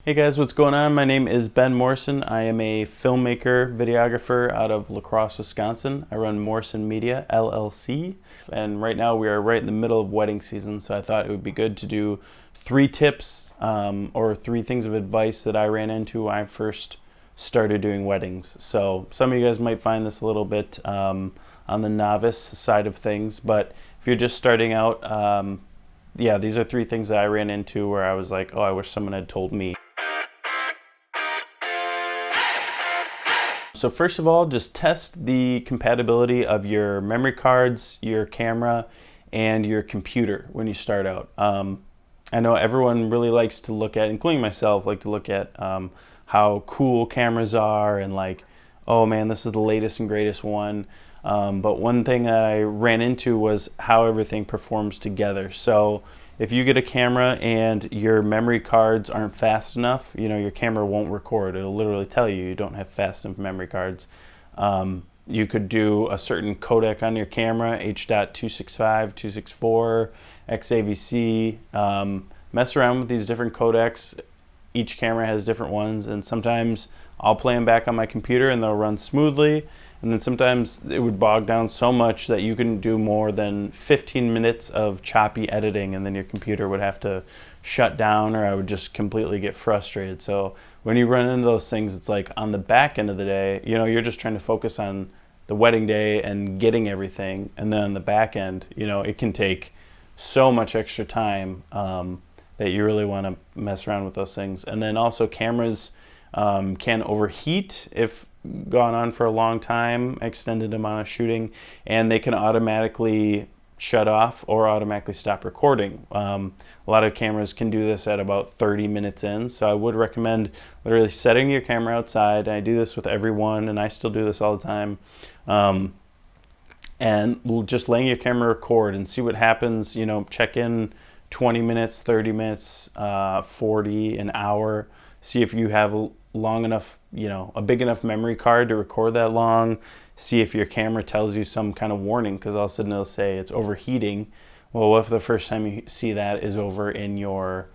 Hey guys, what's going on? My name is Ben Morrison. I am a filmmaker, videographer out of La Crosse, Wisconsin. I run Morrison Media LLC, and right now we are right in the middle of wedding season, so I thought it would be good to do 3 tips or 3 things of advice that I ran into when I first started doing weddings. So some of you guys might find this a little bit on the novice side of things, but if you're just starting out, yeah, these are 3 things that I ran into where I was like, oh, I wish someone had told me. So first of all, just test the compatibility of your memory cards, your camera, and your computer when you start out. I know everyone really likes to look at, including myself, like to look at how cool cameras are and like, oh man, this is the latest and greatest one. But one thing that I ran into was how everything performs together. So if you get a camera and your memory cards aren't fast enough, you know, your camera won't record. It'll literally tell you don't have fast enough memory cards. You could do a certain codec on your camera, H.265, 264, XAVC. Mess around with these different codecs. Each camera has different ones, and sometimes I'll play them back on my computer and they'll run smoothly. And then sometimes it would bog down so much that you couldn't do more than 15 minutes of choppy editing, and then your computer would have to shut down, or I would just completely get frustrated. So when you run into those things, it's like on the back end of the day, you know, you're just trying to focus on the wedding day and getting everything. And then on the back end, you know, it can take so much extra time that you really want to mess around with those things. And then also cameras can overheat if gone on for a long time, extended amount of shooting, and they can automatically shut off or automatically stop recording. A lot of cameras can do this at about 30 minutes in, so I would recommend literally setting your camera outside. I do this with everyone, and I still do this all the time, and just letting your camera record and see what happens. You know, check in 20 minutes, 30 minutes, 40, an hour. See if you have long enough, you know, a big enough memory card to record that long. See if your camera tells you some kind of warning, because all of a sudden it'll say it's overheating. Well, what if the first time you see that is over in your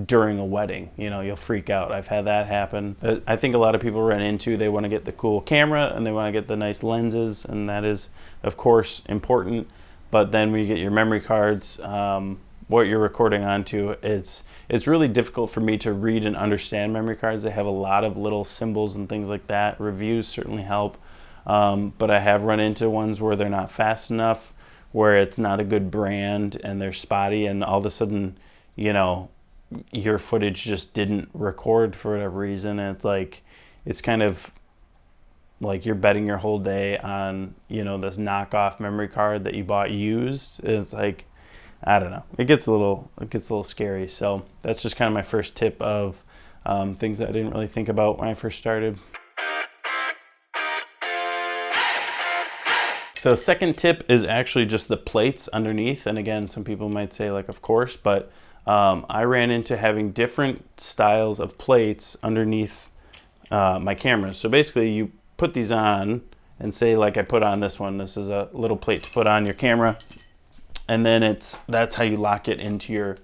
during a wedding? You know, you'll freak out. I've had that happen. I think a lot of people run into, they want to get the cool camera and they want to get the nice lenses, and that is of course important, but then when you get your memory cards, what you're recording onto, it's really difficult for me to read and understand memory cards. They have a lot of little symbols and things like that. Reviews certainly help, but I have run into ones where they're not fast enough, where it's not a good brand and they're spotty, and all of a sudden, you know, your footage just didn't record for whatever reason. And it's like, it's kind of like you're betting your whole day on, you know, this knockoff memory card that you bought used. It's like, I don't know. It gets a little scary. So that's just kind of my first tip of things that I didn't really think about when I first started. So second tip is actually just the plates underneath. And again, some people might say like, of course, but I ran into having different styles of plates underneath my cameras. So basically you put these on, and say like I put on this one. This is a little plate to put on your camera. And then that's how you lock it into your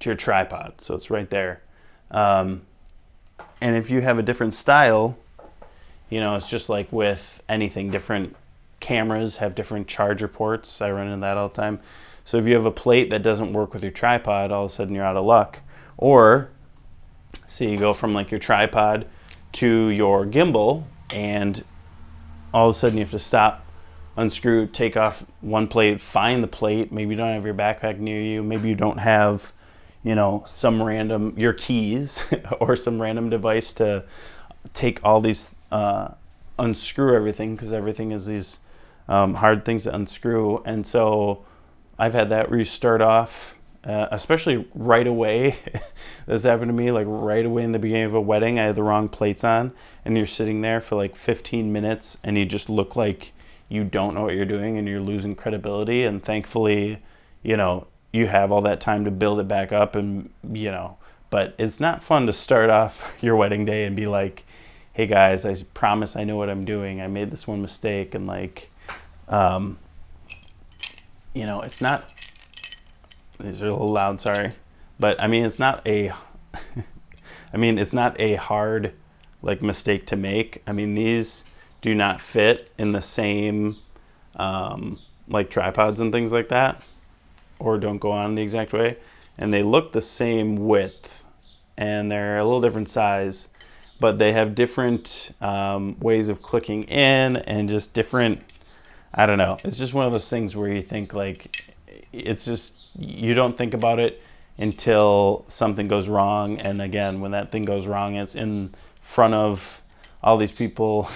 tripod. So it's right there. And if you have a different style, you know, it's just like with anything. Different cameras have different charger ports. I run into that all the time. So if you have a plate that doesn't work with your tripod, all of a sudden you're out of luck. Or say you go from like your tripod to your gimbal, and all of a sudden you have to stop, unscrew, take off one plate, find the plate. Maybe you don't have your backpack near you. Maybe you don't have, you know, your keys or some random device to take all these, unscrew everything, because everything is these hard things to unscrew. And so I've had that where you start off, especially right away. This happened to me like right away in the beginning of a wedding. I had the wrong plates on, and you're sitting there for like 15 minutes and you just look like you don't know what you're doing and you're losing credibility. And thankfully, you know, you have all that time to build it back up, and, you know, but it's not fun to start off your wedding day and be like, hey guys, I promise I know what I'm doing. I made this one mistake. And like, you know, it's not, these are a little loud, sorry. But I mean, it's not a I mean, it's not a hard like mistake to make. I mean, these do not fit in the same like tripods and things like that, or don't go on the exact way, and they look the same width and they're a little different size, but they have different ways of clicking in and just different, I don't know, it's just one of those things where you think like, it's just, you don't think about it until something goes wrong. And again, when that thing goes wrong, it's in front of all these people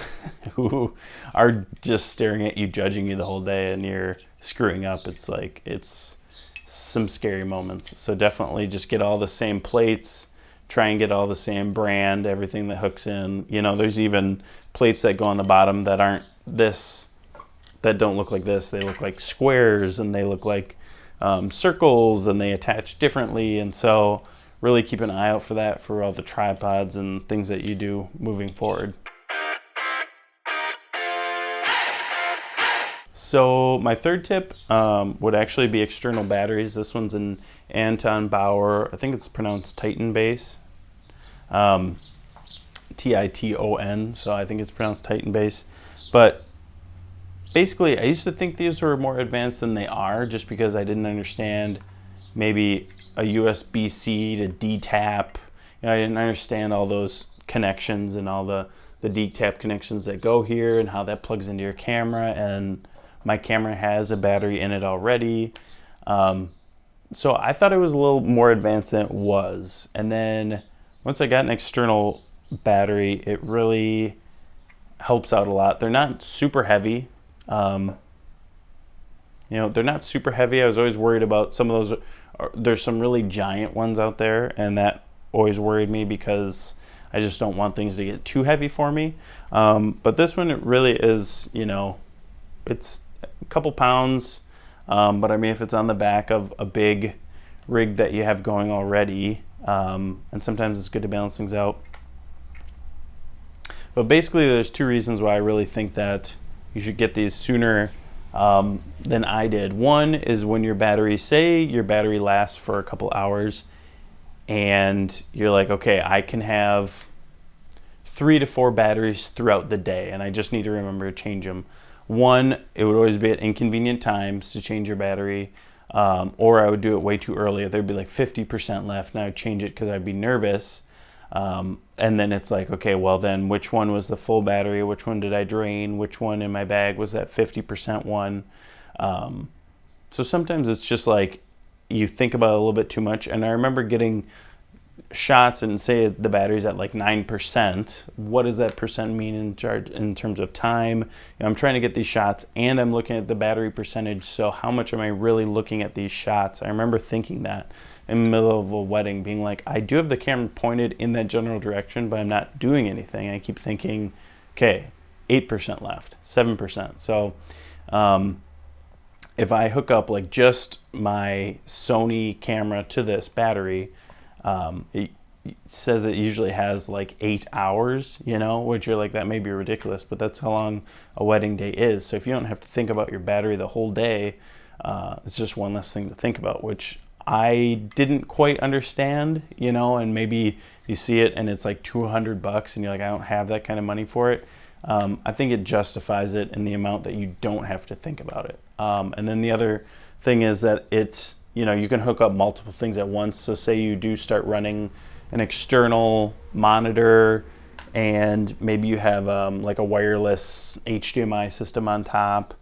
who are just staring at you, judging you the whole day, and you're screwing up. It's like, it's some scary moments. So definitely just get all the same plates, try and get all the same brand, everything that hooks in. You know, there's even plates that go on the bottom that aren't this, that don't look like this. They look like squares, and they look like circles, and they attach differently. And so really keep an eye out for that for all the tripods and things that you do moving forward. So my third tip would actually be external batteries. This one's an Anton Bauer, I think it's pronounced Titan base, Titon, so I think it's pronounced Titan base. But basically, I used to think these were more advanced than they are, just because I didn't understand maybe a USB-C to D-tap. You know, I didn't understand all those connections and all the D-tap connections that go here and how that plugs into your camera. And my camera has a battery in it already. So I thought it was a little more advanced than it was. And then once I got an external battery, it really helps out a lot. They're not super heavy. You know, they're not super heavy. I was always worried about some of those. There's some really giant ones out there, and that always worried me because I just don't want things to get too heavy for me. But this one, it really is, you know, it's a couple pounds. But I mean, if it's on the back of a big rig that you have going already, and sometimes it's good to balance things out. But basically, there's two reasons why I really think that you should get these sooner than I did. One is when your battery, say your battery lasts for a couple hours, and you're like, okay, I can have 3 to 4 batteries throughout the day, and I just need to remember to change them. One, it would always be at inconvenient times to change your battery, or I would do it way too early. There'd be like 50% left, and I would change it because I'd be nervous. And then it's like, okay, well then which one was the full battery? Which one did I drain? Which one in my bag was that 50% one? So sometimes it's just like you think about it a little bit too much. And I remember getting shots and say the battery's at like 9%. What does that percent mean in terms of time? You know, I'm trying to get these shots and I'm looking at the battery percentage. So how much am I really looking at these shots? I remember thinking that in the middle of a wedding, being like, I do have the camera pointed in that general direction, but I'm not doing anything. I keep thinking, okay, 8% left, 7%. So if I hook up like just my Sony camera to this battery, it says it usually has like 8 hours, you know, which you're like, that may be ridiculous, but that's how long a wedding day is. So if you don't have to think about your battery the whole day, it's just one less thing to think about, which I didn't quite understand, you know, and maybe you see it and it's like $200 and you're like, I don't have that kind of money for it. I think it justifies it in the amount that you don't have to think about it. And then the other thing is that it's, you know, you can hook up multiple things at once. So say you do start running an external monitor and maybe you have like a wireless HDMI system on top,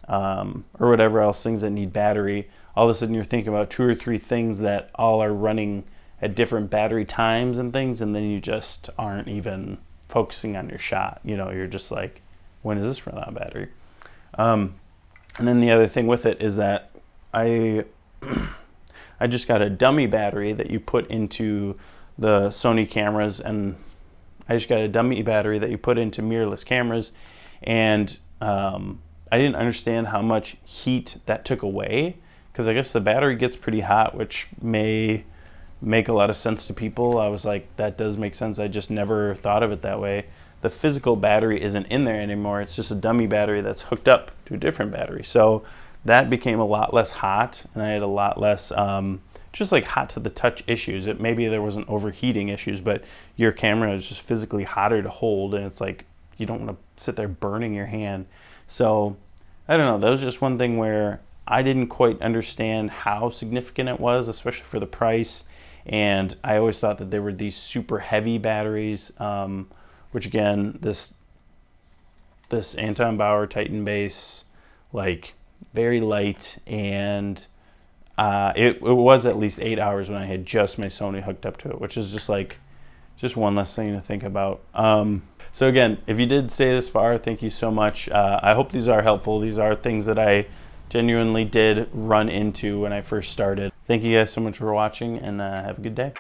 or whatever else, things that need battery. All of a sudden you're thinking about 2 or 3 things that all are running at different battery times and things, and then you just aren't even focusing on your shot. You know, you're just like, when is this run out of battery? And then the other thing with it is that I just got a dummy battery that you put into the Sony cameras, and I just got a dummy battery that you put into mirrorless cameras, and I didn't understand how much heat that took away, because I guess the battery gets pretty hot, which may make a lot of sense to people. I was like, that does make sense. I just never thought of it that way. The physical battery isn't in there anymore. It's just a dummy battery that's hooked up to a different battery. So that became a lot less hot, and I had a lot less just like hot to the touch issues. Maybe there wasn't overheating issues, but your camera is just physically hotter to hold, and it's like you don't want to sit there burning your hand. So I don't know, that was just one thing where I didn't quite understand how significant it was, especially for the price. And I always thought that they were these super heavy batteries, which again, this Anton Bauer Titan base, like very light, and it was at least 8 hours when I had just my Sony hooked up to it, which is just one less thing to think about. So again, if you did stay this far, thank you so much. I hope these are helpful. These are things that I genuinely did run into when I first started. Thank you guys so much for watching, and have a good day.